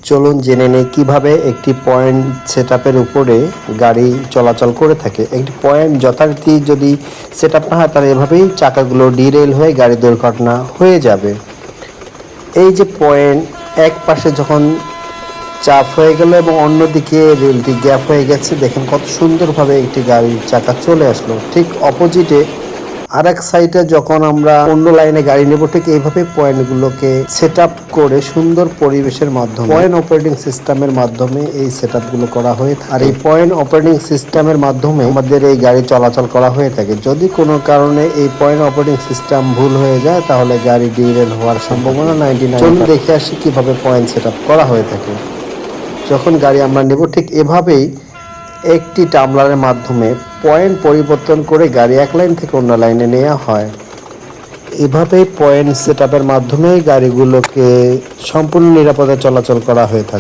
চলুন জেনে নেই কিভাবে একটি পয়েন্ট সেটআপের উপরে গাড়ি চলাচল করে থাকে। একটি পয়েন্ট যথারীতি যদি সেটআপ না হয় তাহলে এভাবেই চাকাগুলো ডিরেল হয়ে গাড়ি দুর্ঘটনা হয়ে যাবে। এই যে পয়েন্ট এক পাশে যখন চাপ হয়ে গেল এবং অন্যদিকে রেলটি গ্যাপ হয়ে গেছে, দেখেন কত সুন্দরভাবে একটি গাড়ির চাকা চলে আসলো। ঠিক অপোজিটে আরেক সাইডে যখন আমরা অন্য লাইনে গাড়ি নেব, ঠিক এইভাবে পয়েন্টগুলোকে সেট আপ করে সুন্দর পরিবেশের মাধ্যমে পয়েন্ট অপারেটিং সিস্টেমের মাধ্যমে এই সেট আপগুলো করা হয়ে থাকে। আর এই পয়েন্ট অপারেটিং সিস্টেমের মাধ্যমে আমাদের এই গাড়ি চলাচল করা হয়ে থাকে। যদি কোনো কারণে এই পয়েন্ট অপারেটিং সিস্টেম ভুল হয়ে যায় তাহলে গাড়ি ডিরেল হওয়ার সম্ভাবনা 99। চলুন দেখে আসি কিভাবে পয়েন্ট সেট আপ করা হয়ে থাকে। যখন গাড়ি আমরা নেব ঠিক এভাবেই একটি টাম্বলারের মাধ্যমে পয়েন্ট পরিবর্তন করে গাড়ি এক লাইন থেকে অন্য লাইনে নেওয়া হয়। এভাবেই পয়েন্ট সেটআপের মাধ্যমে গাড়িগুলোকে সম্পূর্ণ নিরাপদে চলাচল করা হয়ে থাকে।